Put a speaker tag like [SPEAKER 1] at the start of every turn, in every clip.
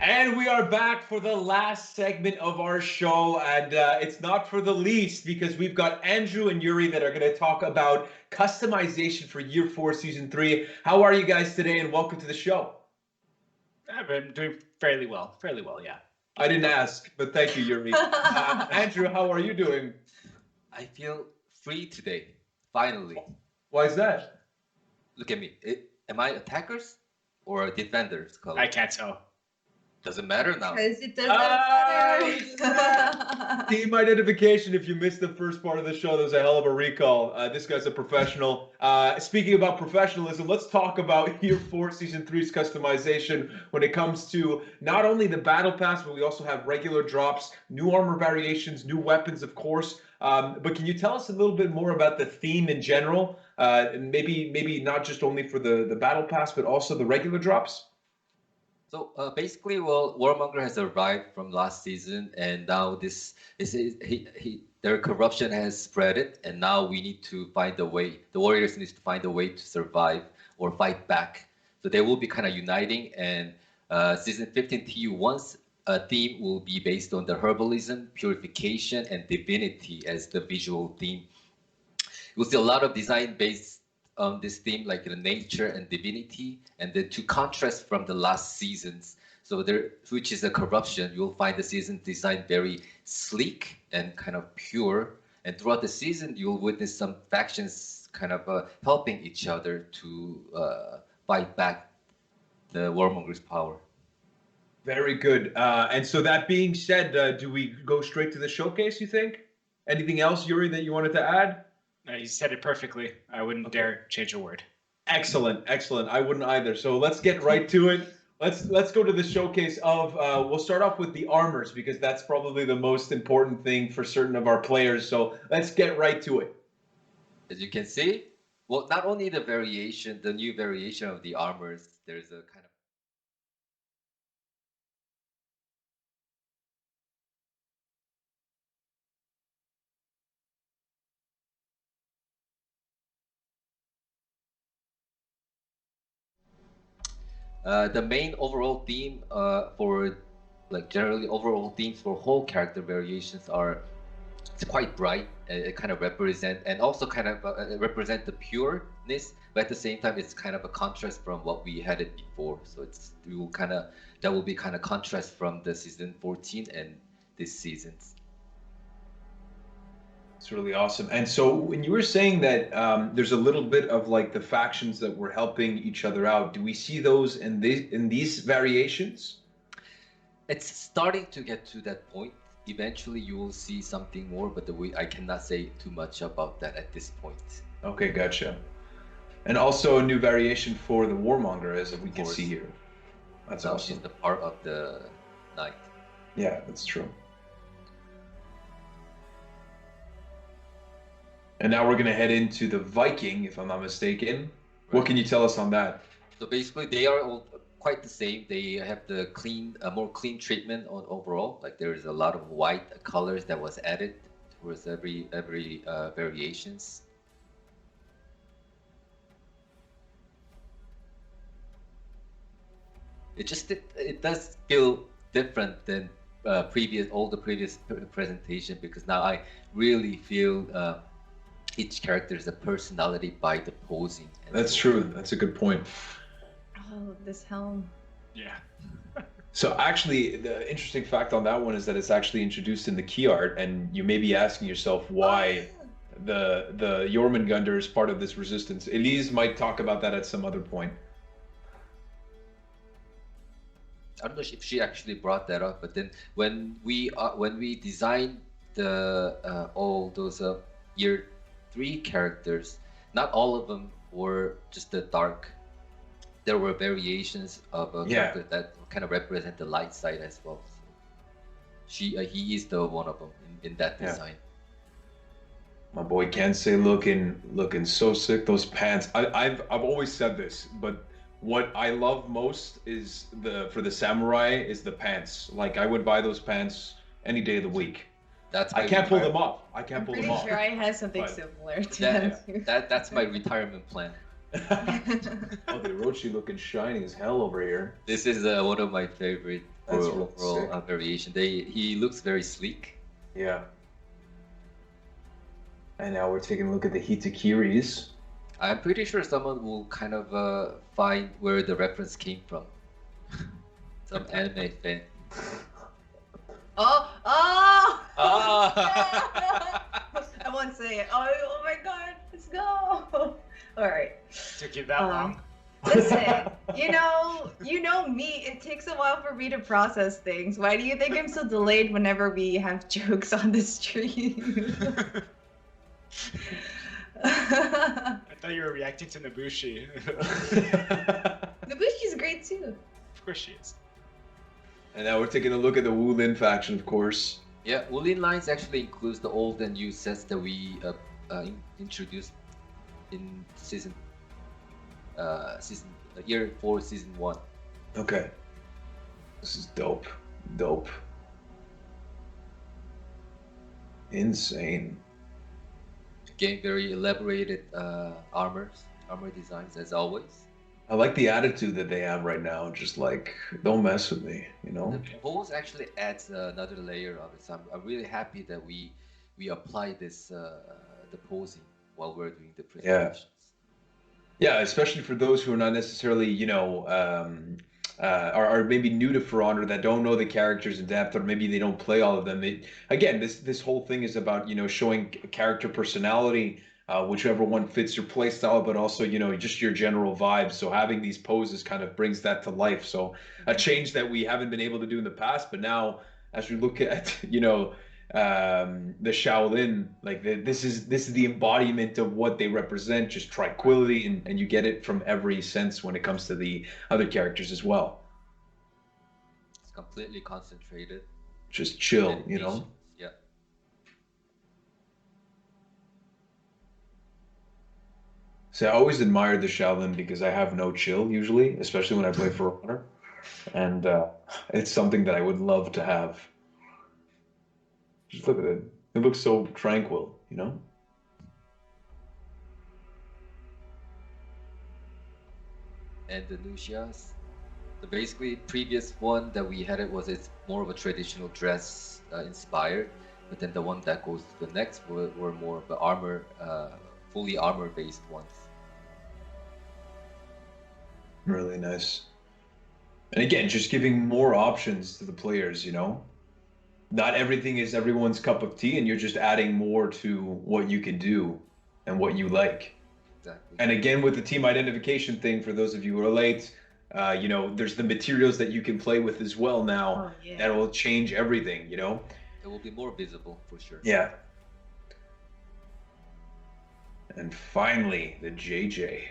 [SPEAKER 1] And we are back for the last segment of our show. And it's not for the least because we've got Andrew and Yuri that are going to talk about customization for Year 4, Season 3. How are you guys today? And welcome to the show.
[SPEAKER 2] I've been doing fairly well. Fairly well, yeah.
[SPEAKER 1] I didn't ask, but thank you, Yuri. Andrew, how are you doing?
[SPEAKER 3] I feel free today, finally.
[SPEAKER 1] Why is that?
[SPEAKER 3] Look at me. Am I attackers or defenders color?
[SPEAKER 2] I can't tell.
[SPEAKER 3] Doesn't matter now.
[SPEAKER 4] Because it doesn't matter.
[SPEAKER 1] Team identification. If you missed the first part of the show, there was a hell of a recall. This guy's a professional. Speaking about professionalism, let's talk about Year 4 Season 3's customization when it comes to not only the Battle Pass, but we also have regular drops, new armor variations, new weapons, of course. But can you tell us a little bit more about the theme in general? And maybe not just only for the Battle Pass, but also the regular drops?
[SPEAKER 3] So basically, well, Warmonger has arrived from last season, and now their corruption has spread it, and now we need to find a way. The warriors need to find a way to survive or fight back. So they will be kind of uniting, and season 15 TU1's theme will be based on the herbalism, purification, and divinity as the visual theme. You'll see a lot of design based on this theme, like the nature and divinity, and then to contrast from the last seasons. So there, which is a corruption, you'll find the season design very sleek and kind of pure. And throughout the season, you'll witness some factions kind of helping each other to fight back the Warmonger's power.
[SPEAKER 1] Very good. And so that being said, do we go straight to the showcase, you think? Anything else, Yuri, that you wanted to add?
[SPEAKER 2] You said it perfectly. I wouldn't dare change a word.
[SPEAKER 1] Excellent. I wouldn't either. So let's get right to it. Let's go to the showcase of. We'll start off with the armors because that's probably the most important thing for certain of our players. So let's get right to it.
[SPEAKER 3] As you can see, well, not only the new variation of the armors, there's a kind of the main overall theme for generally overall themes for whole character variations are it's quite bright. It kind of represent and also kind of represent the pureness, but at the same time it's kind of a contrast from what we had it before. So that will be kind of contrast from the season 14 and this season's.
[SPEAKER 1] It's really awesome. And so when you were saying that there's a little bit of like the factions that were helping each other out, do we see those in these variations?
[SPEAKER 3] It's starting to get to that point. Eventually you will see something more, but I cannot say too much about that at this point.
[SPEAKER 1] Okay, gotcha. And also a new variation for the Warmonger, as we can see here. That's awesome.
[SPEAKER 3] She's the part of the night.
[SPEAKER 1] Yeah, that's true. And now we're going to head into the Viking, if I'm not mistaken. Right. What can you tell us on that?
[SPEAKER 3] So basically, they are all quite the same. They have the more clean treatment on overall. Like there is a lot of white colors that was added towards every variations. It does feel different than all the previous presentation, because now I really feel each character is a personality by the posing.
[SPEAKER 1] That's true. That's a good point.
[SPEAKER 4] Oh, this helm.
[SPEAKER 2] Yeah.
[SPEAKER 1] So actually, the interesting fact on that one is that it's actually introduced in the key art, and you may be asking yourself why the Jormungandr is part of this resistance. Elise might talk about that at some other point.
[SPEAKER 3] I don't know if she actually brought that up, but then when we designed the all those year 3 characters, not all of them were just the dark. There were variations of a character that kind of represent the light side as well. So he is the one of them in that design.
[SPEAKER 1] My boy Kensei looking so sick. Those pants. I've always said this, but what I love most is for the samurai is the pants. Like I would buy those pants any day of the week. I can't pull them off.
[SPEAKER 4] I'm pretty sure I had something similar to that.
[SPEAKER 3] That's my retirement plan.
[SPEAKER 1] Oh, the Orochi looking shiny as hell over here.
[SPEAKER 3] This is one of my favorite for
[SPEAKER 1] That's really
[SPEAKER 3] overall
[SPEAKER 1] sick.
[SPEAKER 3] variation. He looks very sleek.
[SPEAKER 1] Yeah. And now we're taking a look at the Hitakiris.
[SPEAKER 3] I'm pretty sure someone will kind of find where the reference came from. Some anime fan.
[SPEAKER 4] Oh, oh!
[SPEAKER 3] Ah!
[SPEAKER 4] I won't say it. Oh my god, let's go. All right.
[SPEAKER 2] Took you that long.
[SPEAKER 4] Listen, you know me. It takes a while for me to process things. Why do you think I'm so delayed whenever we have jokes on the stream?
[SPEAKER 2] I thought you were reacting to Nabushi.
[SPEAKER 4] Nabushi's great too.
[SPEAKER 2] Of course she is.
[SPEAKER 1] And now we're taking a look at the Wu-Lin faction, of course.
[SPEAKER 3] Yeah, Wu-Lin lines actually includes the old and new sets that we introduced in year 4, season 1.
[SPEAKER 1] Okay. This is dope. Dope. Insane.
[SPEAKER 3] Again, very elaborated armor designs as always.
[SPEAKER 1] I like the attitude that they have right now. Just like, don't mess with me, you know?
[SPEAKER 3] The pose actually adds another layer of it. So I'm really happy that we apply this the posing while we're doing the presentations.
[SPEAKER 1] Yeah, especially for those who are not necessarily, you know, are maybe new to For Honor, that don't know the characters in depth, or maybe they don't play all of them. Again, this whole thing is about, you know, showing character personality, whichever one fits your play style, but also, you know, just your general vibe. So having these poses kind of brings that to life. So a change that we haven't been able to do in the past, but now as we look at, you know, the Shaolin, like this is the embodiment of what they represent, just tranquility, and you get it from every sense when it comes to the other characters as well.
[SPEAKER 3] It's completely concentrated.
[SPEAKER 1] Just chill, you know?
[SPEAKER 3] Yeah.
[SPEAKER 1] So I always admired the Shaolin because I have no chill usually, especially when I play For Honor, and it's something that I would love to have. Just look at it. It looks so tranquil, you know?
[SPEAKER 3] And the Lucias, the basically previous one that we had, it's more of a traditional dress inspired, but then the one that goes to the next were more of the armor, fully armor based ones.
[SPEAKER 1] Really nice. And again, just giving more options to the players, you know? Not everything is everyone's cup of tea, and you're just adding more to what you can do and what you like.
[SPEAKER 3] Exactly.
[SPEAKER 1] And again, with the team identification thing, for those of you who are late, you know, there's the materials that you can play with as well now.
[SPEAKER 4] Oh, yeah.
[SPEAKER 1] That will change everything, you know?
[SPEAKER 3] It will be more visible for sure.
[SPEAKER 1] Yeah. And finally, the JJ.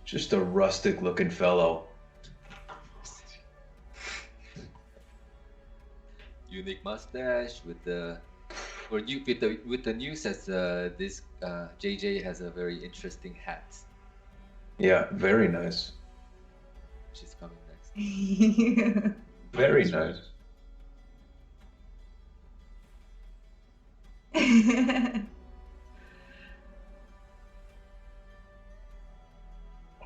[SPEAKER 1] Just a rustic looking fellow.
[SPEAKER 3] Unique mustache with the new sets. This JJ has a very interesting hat.
[SPEAKER 1] Yeah, very nice.
[SPEAKER 3] She's coming next.
[SPEAKER 1] Very nice.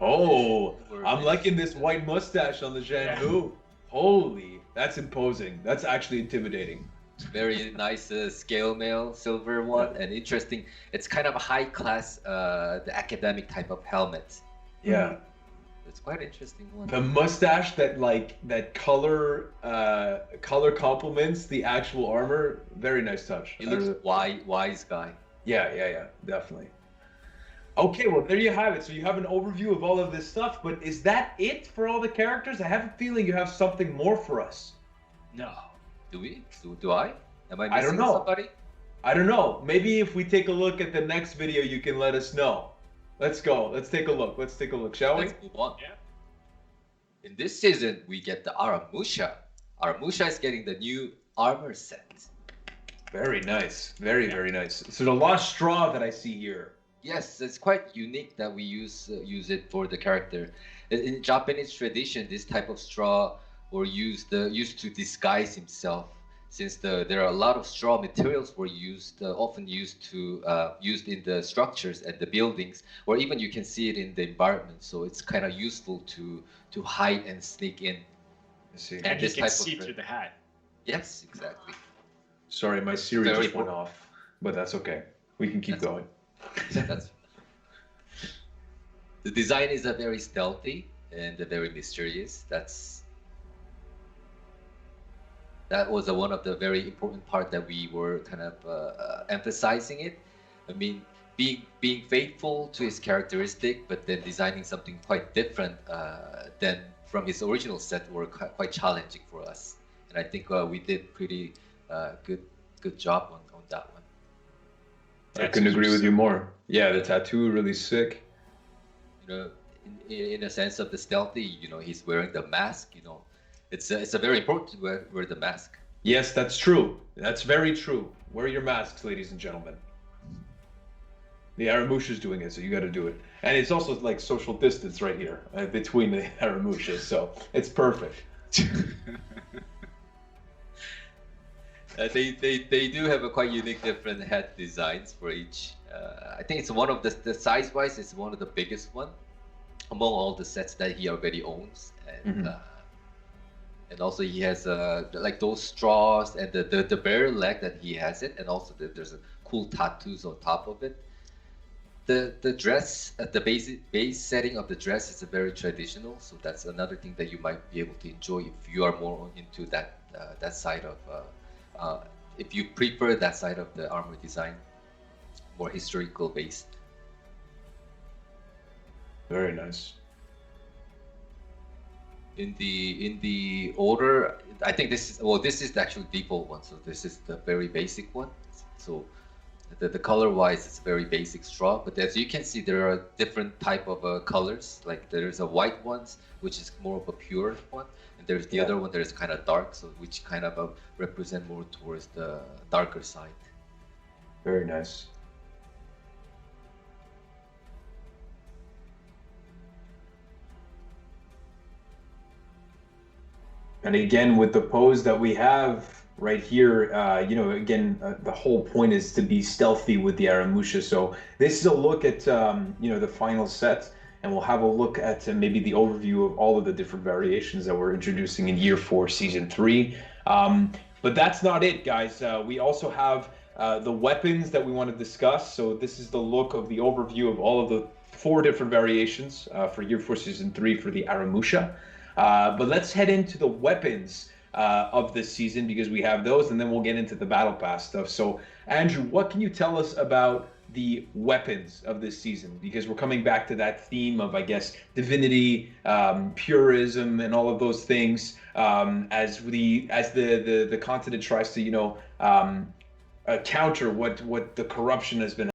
[SPEAKER 1] Oh, I'm liking this white mustache on the Zhanhu. Holy, that's imposing. That's actually intimidating.
[SPEAKER 3] Very nice scale mail silver one, and interesting. It's kind of a high class, the academic type of helmet.
[SPEAKER 1] Yeah.
[SPEAKER 3] It's quite an interesting one.
[SPEAKER 1] The mustache that color complements the actual armor. Very nice touch.
[SPEAKER 3] He looks wise guy.
[SPEAKER 1] Yeah, definitely. Okay, well there you have it. So you have an overview of all of this stuff, but is that it for all the characters? I have a feeling you have something more for us.
[SPEAKER 2] No.
[SPEAKER 3] Do we? Do I? Am I missing
[SPEAKER 1] I don't know.
[SPEAKER 3] somebody?
[SPEAKER 1] I don't know. Maybe if we take a look at the next video, you can let us know. Let's go. Let's take a look. Shall we?
[SPEAKER 3] Let's move on.
[SPEAKER 2] Yeah.
[SPEAKER 3] In this season, we get the Aramusha. Aramusha is getting the new armor set.
[SPEAKER 1] Very nice. Very nice. So the lost straw that I see here.
[SPEAKER 3] Yes, it's quite unique that we use it for the character. In Japanese tradition, this type of straw were used to disguise himself. since there are a lot of straw materials were used, often used in the structures and the buildings, or even you can see it in the environment. So it's kind of useful to hide and sneak in.
[SPEAKER 1] I see.
[SPEAKER 3] And
[SPEAKER 2] And you
[SPEAKER 3] this
[SPEAKER 2] can
[SPEAKER 3] type
[SPEAKER 2] see
[SPEAKER 3] of
[SPEAKER 2] through the hat.
[SPEAKER 3] yes, exactly.
[SPEAKER 1] Sorry, my Siri
[SPEAKER 3] Very
[SPEAKER 1] just went off, but that's okay. We can keep
[SPEAKER 3] That's-
[SPEAKER 1] going.
[SPEAKER 3] That's the design is a very stealthy and very mysterious. That was one of the very important part that we were kind of emphasizing it. I mean, being faithful to his characteristic, but then designing something quite different than from his original set were quite challenging for us. And I think we did pretty good job on that one.
[SPEAKER 1] I couldn't agree with you more. Yeah, the tattoo really sick.
[SPEAKER 3] You know, in a sense of the stealthy, you know, he's wearing the mask. You know, it's a very important to wear the mask.
[SPEAKER 1] Yes, that's true. That's very true. Wear your masks, ladies and gentlemen. The Aramusha's doing it, so you got to do it. And it's also like social distance right here between the Aramushas, so it's perfect.
[SPEAKER 3] They do have a quite unique different head designs for each. I think it's one of the size wise, it's one of the biggest one among all the sets that he already owns, and also he has like those straws and the bare leg that he has it, and also there's a cool tattoos on top of it. The dress, the base setting of the dress is a very traditional, so that's another thing that you might be able to enjoy if you are more into that side of. If you prefer that side of the armor design, more historical based.
[SPEAKER 1] Very nice.
[SPEAKER 3] In the order, I think this is the actual default one. So this is the very basic one. So the color wise, it's very basic straw. But as you can see, there are different type of colors. Like there's a white ones, which is more of a pure one. There's the other one that is kind of dark, so which kind of represent more towards the darker side.
[SPEAKER 1] Very nice. And again, with the pose that we have right here, you know, again, the whole point is to be stealthy with the Aramusha. So this is a look at, you know, the final set. And we'll have a look at maybe the overview of all of the different variations that we're introducing in Year 4, Season 3. But that's not it, guys. We also have the weapons that we want to discuss. So this is the look of the overview of all of the 4 different variations for Year 4, Season 3 for the Aramusha. But let's head into the weapons of this season, because we have those, and then we'll get into the Battle Pass stuff. So, Andrew, what can you tell us about the weapons of this season, because we're coming back to that theme of, I guess, divinity, purism, and all of those things, as the continent tries to, you know, counter what the corruption has been